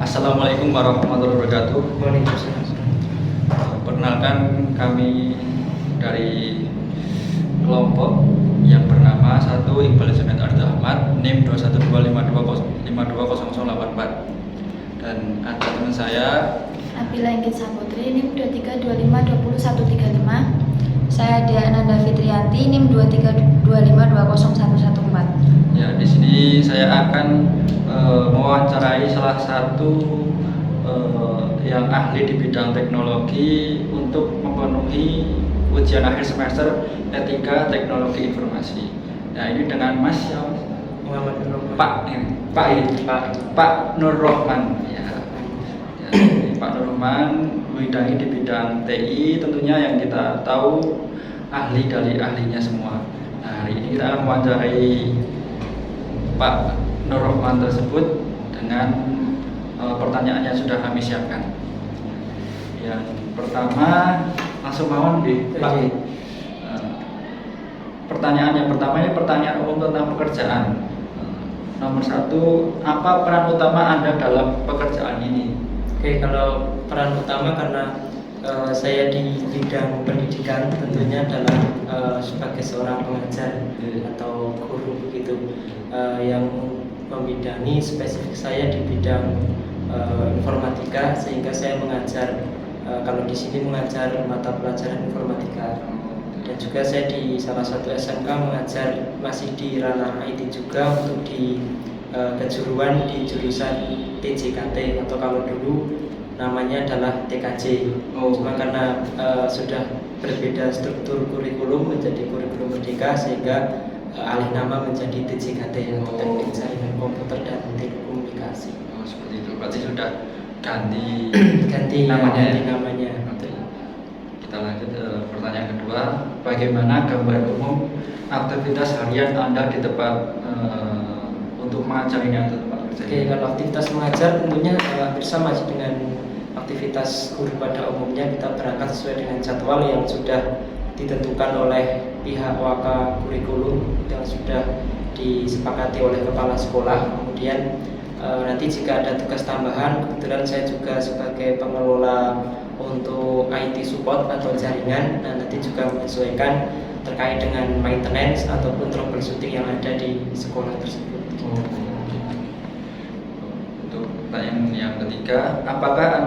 Assalamualaikum warahmatullahi wabarakatuh. Perkenalkan, kami dari kelompok yang bernama 1 Iqbal Zainal Arda Ahmad, NIM 21252052084. Dan ada teman saya Nabila Inggit Saputri, NIM 2325202135. Saya Dia Ananda Fitrianti, NIM 2325201114. ya. Di sini saya akan mewawancarai salah satu yang ahli di bidang teknologi untuk memenuhi ujian akhir semester etika teknologi informasi. Nah, ini dengan Mas Muhammad Nur Rahman. Pak Nur Rahman. Ya, Pak Nur Rahman membidangi di bidang TI, tentunya yang kita tahu ahli dari ahlinya semua. Nah, hari ini kita akan mewawancarai Pak Nur Rahman tersebut dengan pertanyaan yang sudah kami siapkan. Yang pertama, langsung mohon Pak. Pertanyaan yang pertama ini pertanyaan umum tentang pekerjaan. Nomor 1, apa peran utama Anda dalam pekerjaan ini? Oke, kalau peran utama karena saya di bidang pendidikan, tentunya dalam sebagai seorang pengajar atau guru begitu, yang membidangi spesifik saya di bidang informatika, sehingga saya mengajar kalau di sini mengajar mata pelajaran informatika. Dan juga saya di salah satu SMK mengajar masih di ranah IT juga untuk di kejuruan di jurusan TJKT atau kalau dulu namanya adalah TKJ. Cuma karena sudah berbeda struktur kurikulum menjadi kurikulum merdeka, sehingga alih nama menjadi TJKT atau Teknik Jaringan Komputer dan Telekomunikasi. Seperti itu. Berarti sudah ganti namanya. Oke. Kita lanjut pertanyaan kedua. Bagaimana gambar umum aktivitas harian Anda di tempat untuk mengajar ini atau tempat kerja? Oke, kalau aktivitas mengajar tentunya bersama dengan aktivitas guru pada umumnya. Kita berangkat sesuai dengan jadwal yang sudah ditentukan oleh pihak waka kurikulum yang sudah disepakati oleh kepala sekolah. Kemudian nanti jika ada tugas tambahan, kebetulan saya juga sebagai pengelola untuk IT support atau jaringan, nah nanti juga menyesuaikan terkait dengan maintenance ataupun troubleshooting yang ada di sekolah tersebut. Untuk pertanyaan yang ketiga, apakah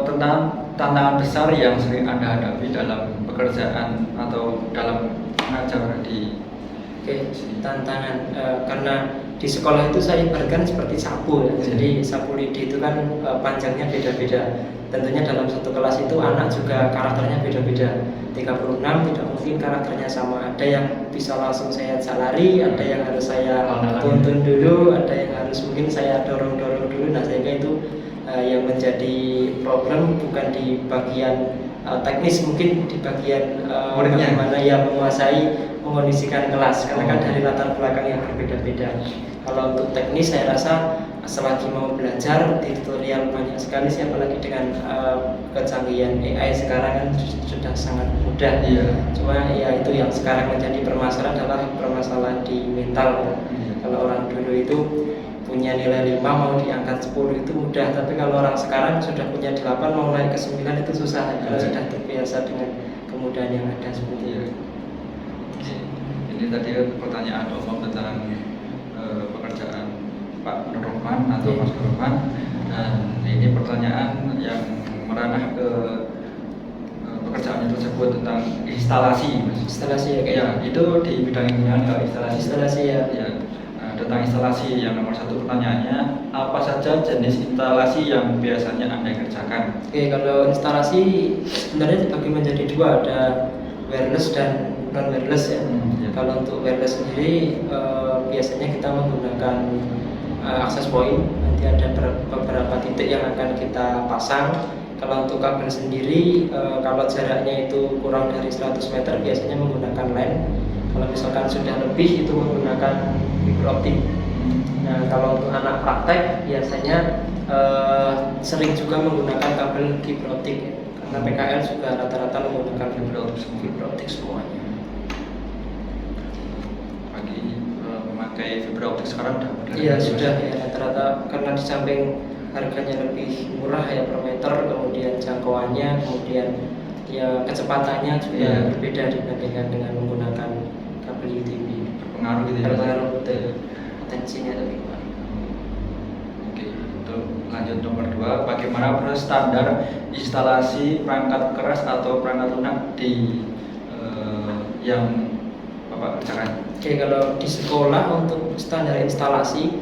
tentang tantangan besar yang sering Anda hadapi dalam pekerjaan atau dalam mengajar di sini? Tantangan karena di sekolah itu saya ibaratkan seperti sapu ya. Jadi sapu lidi itu kan panjangnya beda-beda. Tentunya dalam satu kelas itu anak juga karakternya beda-beda. 36 tidak mungkin karakternya sama. Ada yang bisa langsung saya lari, ada yang harus saya tuntun dulu, ada yang harus mungkin saya dorong-dorong dulu. Nah, sehingga itu yang menjadi problem bukan di bagian teknis, mungkin di bagian bagaimana yang menguasai mengondisikan kelas, karena kan dari latar belakang yang berbeda-beda. Kalau untuk teknis saya rasa selagi mau belajar, tutorial banyak sekali sih, apalagi dengan kecanggihan AI sekarang kan sudah sangat mudah. Cuma ya itu yang sekarang menjadi permasalahan adalah permasalahan di mental. Kalau orang dulu itu punya nilai 5 mau diangkat 10 itu mudah, tapi kalau orang sekarang sudah punya 8 mau naik ke 9 itu susah, kalau sudah terbiasa dengan kemudahan yang ada seperti itu. Ini tadi pertanyaan umum tentang pekerjaan Pak Nur Rahman atau Mas Nur Rahman. Dan ini pertanyaan yang meranah ke pekerjaan tersebut tentang instalasi, Mas. Instalasi ya, Ya, itu di bidang ilmiah nggak instalasi ya. Tentang instalasi yang nomor 1 pertanyaannya, apa saja jenis instalasi yang biasanya Anda kerjakan? Oke, kalau instalasi sebenarnya dibagi menjadi dua, ada wireless dan non wireless ya. Kalau untuk wireless sendiri biasanya kita menggunakan access point, nanti ada beberapa titik yang akan kita pasang. Kalau untuk kabel sendiri, kalau jaraknya itu kurang dari 100 meter biasanya menggunakan LAN. Kalau misalkan sudah lebih itu menggunakan fiberoptik. Nah, kalau untuk anak praktek biasanya sering juga menggunakan kabel fiberoptik, karena PKL juga rata-rata menggunakan fiberoptik semuanya. Bagi pakai fiber optik sekarang udah modern. Iya sudah ya, rata-rata karena di samping harganya lebih murah ya per meter, kemudian jangkauannya, kemudian ya kecepatannya juga Iya. berbeda dibandingkan dengan menggunakan kabel UTB. Berpengaruh gitu ya. Berpengaruh betul, potensinya lebih kuat. Oke, untuk lanjut nomor 2, bagaimana standar instalasi perangkat keras atau perangkat lunak di yang Bapak kerjakan? Oke, kalau di sekolah untuk standar instalasi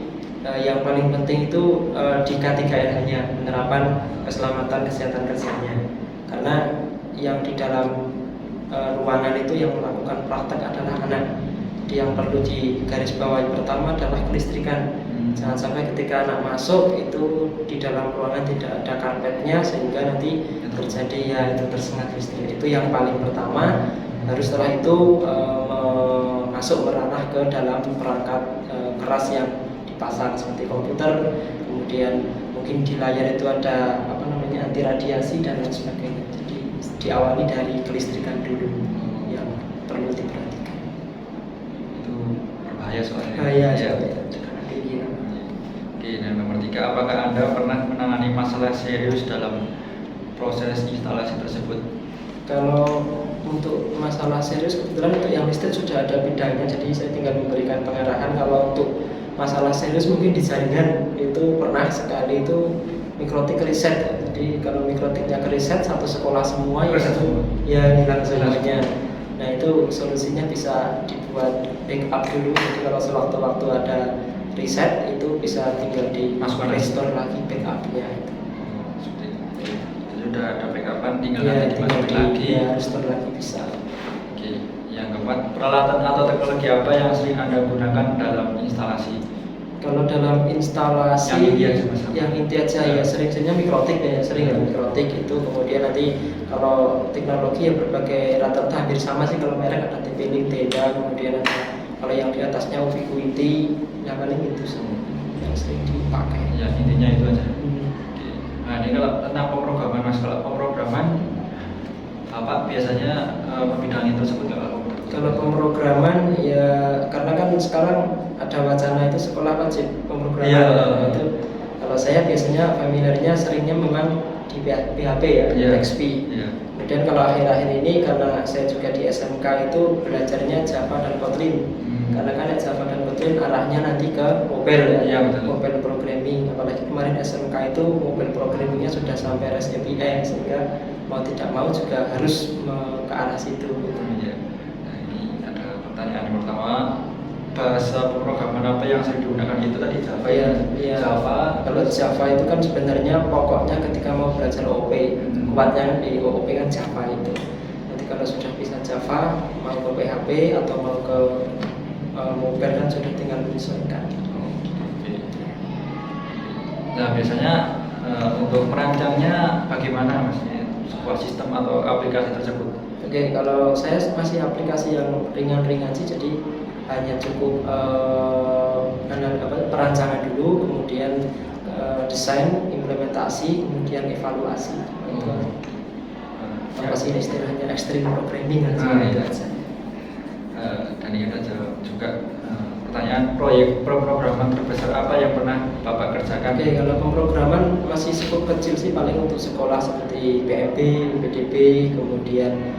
yang paling penting itu di K3RH-nya, penerapan keselamatan kesehatan kerjanya. Karena yang di dalam ruangan itu yang melakukan praktek adalah anak. Jadi yang perlu digarisbawahi pertama adalah kelistrikan. Jangan sampai ketika anak masuk itu di dalam ruangan tidak ada karpetnya sehingga nanti terjadi ya itu tersengat listrik. Itu yang paling pertama. Harus setelah itu masuk meranah ke dalam perangkat keras yang dipasang seperti komputer, kemudian mungkin di layar itu ada anti radiasi dan lain sebagainya. Jadi diawali dari kelistrikan dulu yang perlu diperhatikan. Itu berbahaya soalnya. Bahaya Ya. soalnya. Oke, dan nomor 3, apakah Anda pernah menangani masalah serius dalam proses instalasi tersebut? Kalau untuk masalah serius kebetulan untuk yang listrik sudah ada bidangnya, jadi saya tinggal memberikan pengarahan. Kalau untuk masalah serius mungkin di jaringan itu pernah sekali itu mikrotik reset. Jadi kalau mikrotiknya reset satu sekolah semua itu ya hilang semuanya. Nah itu solusinya bisa dibuat backup dulu. Jadi kalau sewaktu-waktu ada reset itu bisa tinggal di restore lagi backupnya. Sudah ada backupan, tinggal Ya, nanti dimasukin lagi. ya, restore lagi bisa. Oke, yang keempat, peralatan atau teknologi apa yang sering Anda gunakan dalam instalasi? Kalau dalam instalasi yang inti aja ya seringnya mikrotik ya, sering ya mikrotik itu. Kemudian nanti kalau teknologi ya berbagai rata-rata hampir sama sih, kalau merek ada TP-Link, Tenda, kemudian ada kalau yang di atasnya Ubiquiti, yang paling itu sih yang sering dipakai. Ya, intinya itu aja. Oke. Nah, ini kalau tentang pemrograman Mas, kalau pemrograman Bapak biasanya membidangi tersebut nggak? Kalau pemrograman ya karena kan sekarang ada wacana itu sekolah wajib pemrograman. Iya. Itu kalau saya biasanya familiarnya seringnya memang di PHP ya, Iya. XP. Iya. Kemudian kalau akhir-akhir ini karena saya juga di SMK itu belajarnya Java dan Kotlin. Karena kan Java dan Kotlin arahnya nanti ke mobile ya, Iya, betul. mobile programming. Apalagi kemarin SMK itu mobile programmingnya sudah sampai REST API sehingga mau tidak mau juga harus ke arah situ. Gitu. Iya. Nah, ini ada pertanyaan yang pertama, bahasa pemrograman apa yang sering digunakan itu tadi Java ya? Iya. Java. Kalau Java itu kan sebenarnya pokoknya ketika mau belajar OOP, kuatnya di OOP kan Java itu. Nanti kalau sudah bisa Java, mau ke PHP atau mau ke mobile kan sudah tinggal menyesuaikan. Oke. Nah, biasanya untuk merancangnya bagaimana Mas? Sebuah sistem atau aplikasi tersebut? Oke, kalau saya masih aplikasi yang ringan-ringan sih, jadi hanya cukup perancangan dulu, kemudian desain, implementasi, kemudian evaluasi. Apa sih istilahnya extreme programming kan? Iya. Dan ini ada juga pertanyaan, proyek pemrograman terbesar apa yang pernah Bapak kerjakan? Oke, kalau pemrograman masih cukup kecil sih, paling untuk sekolah seperti PMP, PDB, kemudian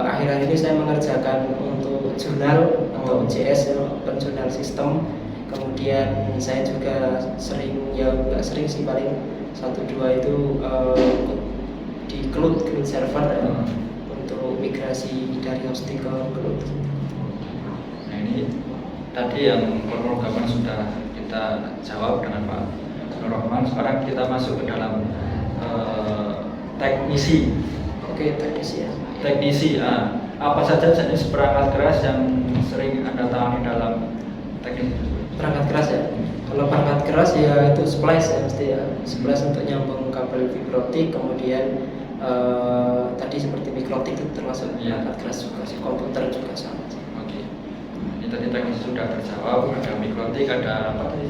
akhir-akhir ini saya mengerjakan untuk jurnal atau OJS ya, Open Journal System. Kemudian saya juga sering, ya nggak sering sih, paling 1-2 itu di cloud server ya, untuk migrasi dari hosting ke cloud. Nah, ini tadi yang pemrograman sudah kita jawab dengan Pak Nur Rahman. Sekarang kita masuk ke dalam teknisi. Oke, teknisi ya. Teknisi, apa saja jenis perangkat keras yang sering Anda tangani dalam teknik? Perangkat keras ya. Kalau perangkat keras ya itu splice ya, mesti ya. Splice untuk nyambung kabel fiber optik, kemudian tadi seperti mikrotik itu termasuk perangkat keras juga sih. Komputer juga sama. Oke. Ini tadi teknisi sudah terjawab. Ada mikrotik, ada apa tadi?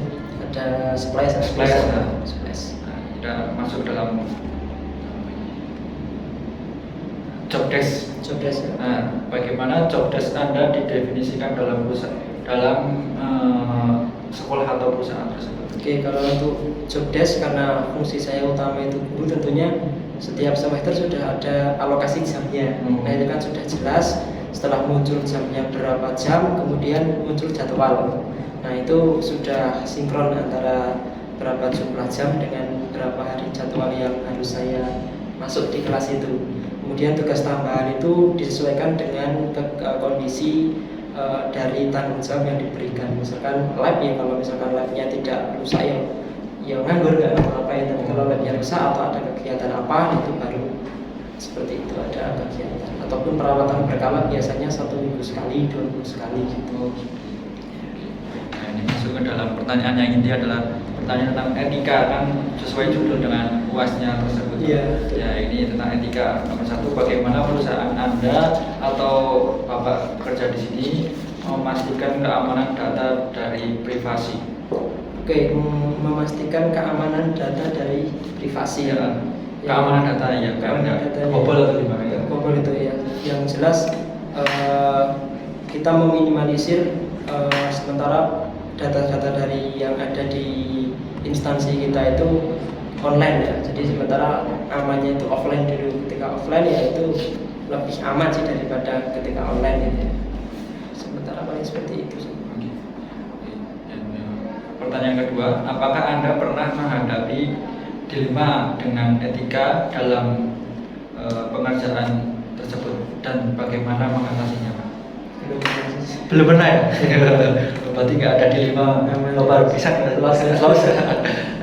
Ada splice. Splice. Splice. Nah, kita masuk dalam job desk. Job desk ya. Nah, bagaimana job desk Anda didefinisikan dalam perusahaan? dalam sekolah atau perusahaan tersebut? Oke, kalau untuk job desk, karena fungsi saya utama itu guru, tentunya setiap semester sudah ada alokasi jamnya. Nah itu kan sudah jelas, setelah muncul jamnya berapa jam, kemudian muncul jadwal. Nah itu sudah sinkron antara berapa jumlah jam dengan berapa hari jadwal yang harus saya masuk di kelas itu. Kemudian tugas tambahan itu disesuaikan dengan kondisi dari tanggung jawab yang diberikan. Misalkan lab ya, kalau misalkan labnya tidak rusak ya nganggur, nggak ngapa-ngapain. Tapi kalau labnya rusak atau ada kegiatan apa, itu baru seperti itu ada kegiatan. Ataupun perawatan berkala biasanya 1 minggu sekali, 2 minggu sekali gitu. Nah, ini masuk ke dalam pertanyaan yang inti adalah pertanyaan tentang etika, kan sesuai judul dengan UAS-nya tersebut. Iya. Ya, ini tentang etika. Nomor 1, bagaimana perusahaan Anda atau Bapak bekerja di sini memastikan keamanan data dari privasi? Oke, memastikan keamanan data dari privasi ya. Keamanan data ya, keamanan data bobol atau gimana ya? Bobol itu ya. Yang jelas kita meminimalisir sementara data-data dari yang ada di instansi kita itu online ya. Jadi sementara amannya itu offline dulu. Ketika offline ya itu lebih aman sih daripada ketika online gitu ya. Sementara paling seperti itu sih. Pertanyaan kedua, apakah Anda pernah menghadapi dilema dengan etika dalam pengerjaan tersebut dan bagaimana mengatasinya, Pak? Belum pernah ya? Berarti nggak ada dilema, baru bisa selesai.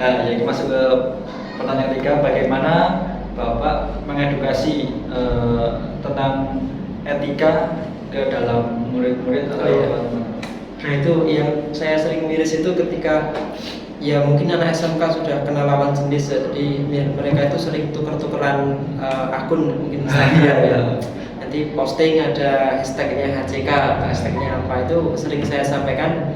Nah, ya, masuk ke pertanyaan ketiga, bagaimana Bapak mengedukasi tentang etika ke dalam murid-murid atau Nah itu yang saya sering miris itu ketika ya mungkin anak SMK sudah kenal lawan jenis, jadi mereka itu sering tuker-tukeran akun mungkin ya. Nanti posting ada hashtagnya HCK, hashtagnya apa, itu sering saya sampaikan.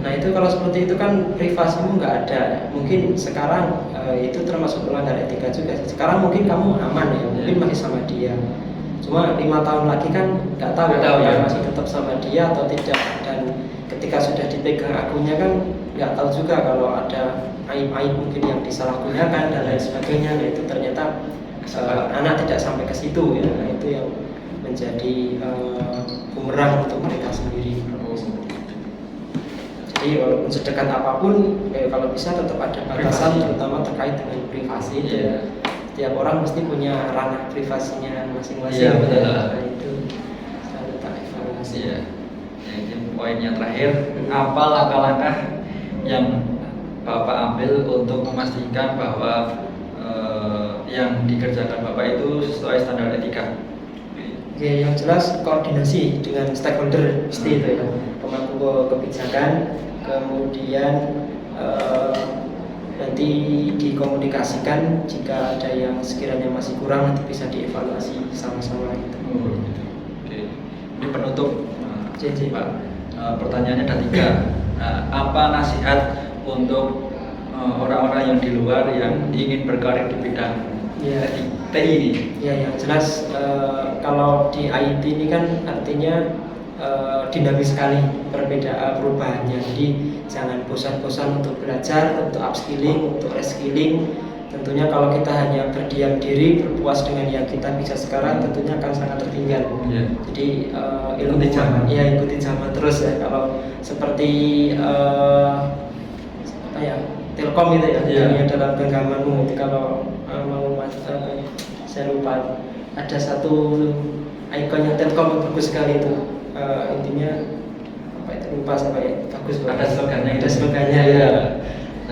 Nah itu kalau seperti itu kan privasimu nggak ada. Mungkin sekarang itu termasuk melanggar etika juga. Sekarang mungkin kamu aman ya, mungkin masih sama dia. Cuma 5 tahun lagi kan nggak tahu ya, masih tetap sama dia atau tidak. Dan ketika sudah dipegang akunnya kan nggak tahu juga kalau ada aib-aib mungkin yang disalahgunakan dan lain sebagainya. Nah itu ternyata anak tidak sampai ke situ ya. Nah itu yang menjadi bumerang untuk mereka sendiri. Jadi walaupun sedekat apapun, kalau bisa tetap ada batasan, terutama terkait dengan privasi. Setiap orang mesti punya ranah privasinya masing-masing. Iya, betul. Nah itu selalu tak evaluasi. Iya. Ini poin yang terakhir, apa langkah-langkah yang Bapak ambil untuk memastikan bahwa yang dikerjakan Bapak itu sesuai standar etika? Oke, yang jelas koordinasi dengan stakeholder pasti itu ya, pemangku kebijakan, kemudian nanti dikomunikasikan jika ada yang sekiranya masih kurang nanti bisa dievaluasi sama-sama gitu. Oke. Ini penutup, Pak. Pertanyaannya ada 3. Apa nasihat untuk orang-orang yang di luar yang ingin berkarir di bidang TI ini? Ya, yang jelas kalau di IT ini kan artinya dinamis sekali perubahannya. Jadi jangan bosan-bosan untuk belajar, untuk upskilling, untuk reskilling. Tentunya kalau kita hanya berdiam diri, berpuas dengan yang kita bisa sekarang, tentunya akan sangat tertinggal. Jadi ikuti zaman. Ya, ikuti zaman terus ya. Kalau seperti Telkom itu ya, dalam genggamanmu. Kalau mau saya lupa, ada satu ikonnya Telkom bagus sekali itu. Intinya apa itu, lupa sampai bagus. Ada slogannya. Ada slogannya ya.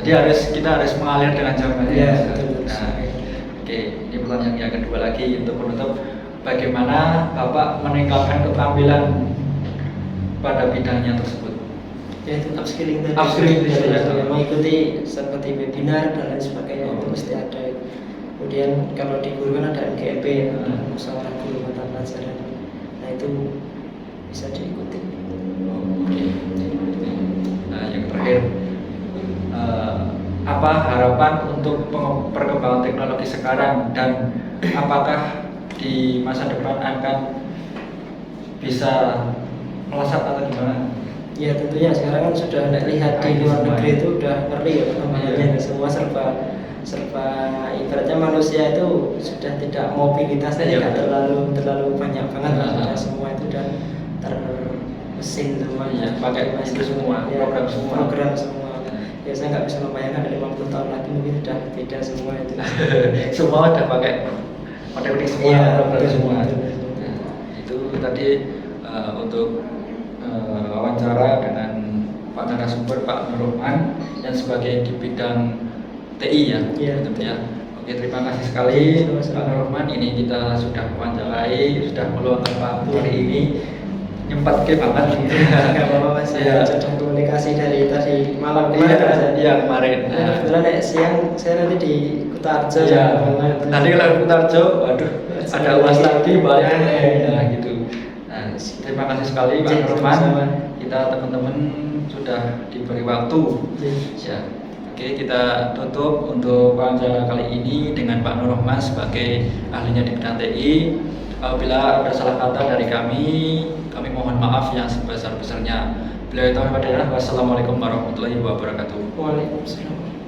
Jadi kita harus mengalir dengan zaman. Ya, betul. Oke, ini pertanyaan yang kedua lagi untuk penutup, bagaimana Bapak meningkatkan keterampilan pada bidangnya tersebut? Ya itu upskilling tadi. Upskilling ya, mengikuti seperti webinar dan lain sebagainya itu mesti ada. Kemudian kalau di guru kan ada MGP ya, musyawarah guru mata pelajaran. Nah itu bisa diikuti. Nah yang terakhir, apa harapan untuk perkembangan teknologi sekarang dan apakah di masa depan akan bisa melesat atau gimana? Ya tentunya sekarang kan sudah lihat di luar negeri itu udah ngeri ya perkembangannya, semua serba ibaratnya manusia itu sudah tidak mobilitasnya tidak terlalu banyak banget lah, sudah semua itu udah termesin semuanya, pakai itu semua, program semua. Ya saya nggak bisa membayangkan dari 50 tahun lagi mungkin sudah beda semua itu. Semua udah pakai otomatis semua, program semua. Nah, itu tadi untuk wawancara dengan Pak narasumber Pak Nur Rohman yang sebagai di bidang TI ya, ya. Oke, terima kasih sekali Pak Nur Rohman. Ini kita sudah wawancarai, sudah meluangkan waktu hari ini, nyempat ke banget. Nggak apa-apa mas, saya sudah komunikasi dari tadi malam kemarin. Iya kemarin. Kebetulan siang saya nanti di Kutarjo. Iya. Nanti kalau Kutarjo, waduh, ada uas lagi banyak. Nah gitu. Nah, terima kasih sekali Pak Nur Rohman. Kita teman-teman sudah diberi waktu. Ya. Oke, kita tutup untuk wawancara kali ini dengan Pak Nur Rohman sebagai ahlinya di bidang TI. Apabila ada salah kata dari kami mohon maaf yang sebesar-besarnya. Wassalamualaikum warahmatullahi wabarakatuh. Waalaikumsalam.